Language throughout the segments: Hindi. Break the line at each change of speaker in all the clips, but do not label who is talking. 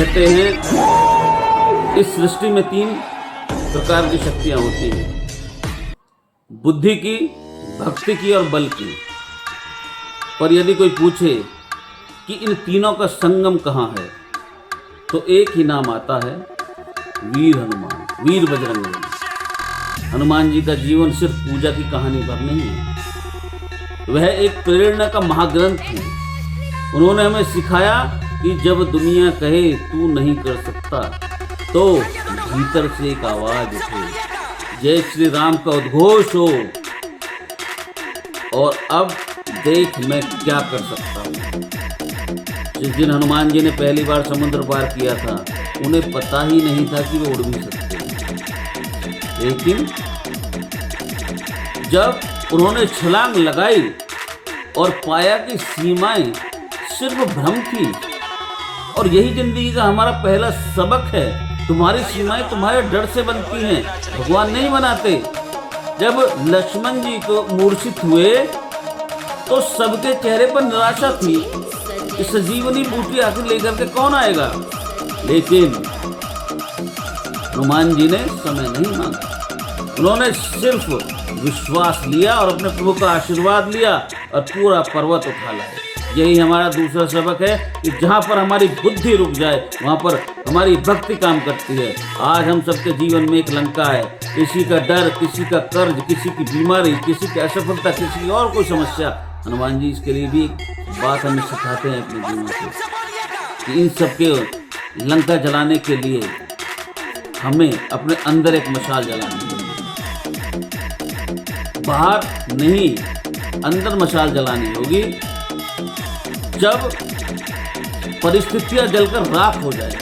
कहते हैं इस सृष्टि में 3 प्रकार की शक्तियां होती हैं, बुद्धि की, भक्ति की और बल की। पर यदि कोई पूछे कि इन तीनों का संगम कहाँ है, तो एक ही नाम आता है, वीर हनुमान, वीर बजरंगबली। हनुमान जी का जीवन सिर्फ पूजा की कहानी पर नहीं है, वह एक प्रेरणा का महाग्रंथ है। उन्होंने हमें सिखाया कि जब दुनिया कहे तू नहीं कर सकता, तो भीतर से एक आवाज उठे, जय श्री राम का उद्घोष हो, और अब देख मैं क्या कर सकता हूँ। जिस दिन हनुमान जी ने पहली बार समुद्र पार किया था, उन्हें पता ही नहीं था कि वे उड़ भी सकते हैं। लेकिन जब उन्होंने छलांग लगाई और पाया कि सीमाएं सिर्फ भ्रम थी, और यही जिंदगी का हमारा पहला सबक है, तुम्हारी सीमाएं तुम्हारे डर से बनती हैं, भगवान नहीं बनाते। जब लक्ष्मण जी को मूर्छित हुए तो सबके चेहरे पर निराशा थी, इस संजीवनी बूटी आखिर लेकर के कौन आएगा। लेकिन हनुमान जी ने समय नहीं मांगा, उन्होंने सिर्फ विश्वास लिया और अपने प्रभु का आशीर्वाद लिया और पूरा पर्वत उठा लाए। यही हमारा दूसरा सबक है कि जहाँ पर हमारी बुद्धि रुक जाए, वहाँ पर हमारी भक्ति काम करती है। आज हम सबके जीवन में एक लंका है, किसी का डर, किसी का कर्ज, किसी की बीमारी, किसी की असफलता, किसी की और कोई समस्या। हनुमान जी इसके लिए भी बात हमें सिखाते हैं अपने जीवन से कि इन सबके लंका जलाने के लिए हमें अपने अंदर एक मशाल जलानी होगी, बाहर नहीं, अंदर मशाल जलानी होगी। जब परिस्थितियां जलकर राख हो जाए,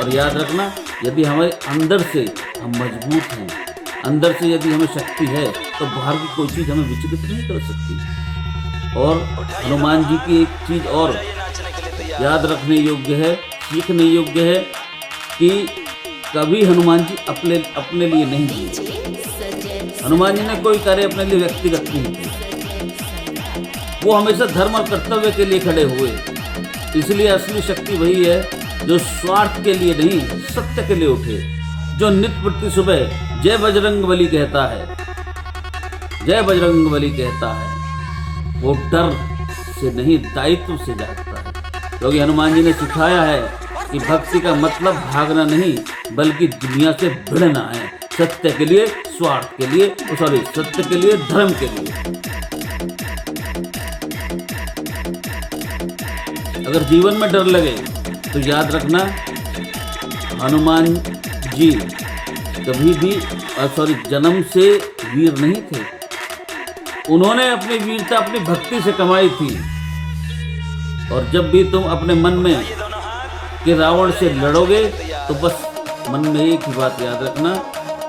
और याद रखना, यदि हमारे अंदर से हम मजबूत हैं, अंदर से यदि हमें शक्ति है, तो बाहर की कोई चीज़ हमें विचलित नहीं कर सकती। और हनुमान जी की एक चीज़ और याद रखने योग्य है, सीखने योग्य है कि कभी हनुमान जी अपने लिए नहीं जिए। हनुमान जी ने कोई कार्य अपने लिए व्यक्तिगत नहीं किया, वो हमेशा धर्म और कर्तव्य के लिए खड़े हुए। इसलिए असली शक्ति वही है जो स्वार्थ के लिए नहीं, सत्य के लिए उठे, जो नित्य प्रति सुबह जय बजरंगबली कहता है, जय बजरंगबली कहता है, वो डर से नहीं दायित्व से जागता है। क्योंकि हनुमान जी ने सिखाया है कि भक्ति का मतलब भागना नहीं, बल्कि दुनिया से भिड़ना है, सत्य के लिए, स्वार्थ के लिए, सत्य के लिए, धर्म के लिए। अगर जीवन में डर लगे तो याद रखना, हनुमान जी कभी भी जन्म से वीर नहीं थे। उन्होंने अपनी वीरता अपनी भक्ति से कमाई थी। और जब भी तुम अपने मन में कि रावण से लड़ोगे, तो बस मन में एक ही बात याद रखना,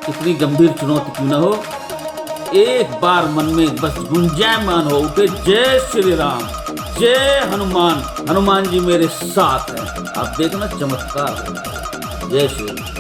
कितनी गंभीर चुनौती क्यों न हो, एक बार मन में बस गुंजायमान हो उठे, जय श्री राम, जय हनुमान, हनुमान जी मेरे साथ हैं। आप देखना चमत्कार होगा। जय श्री राम।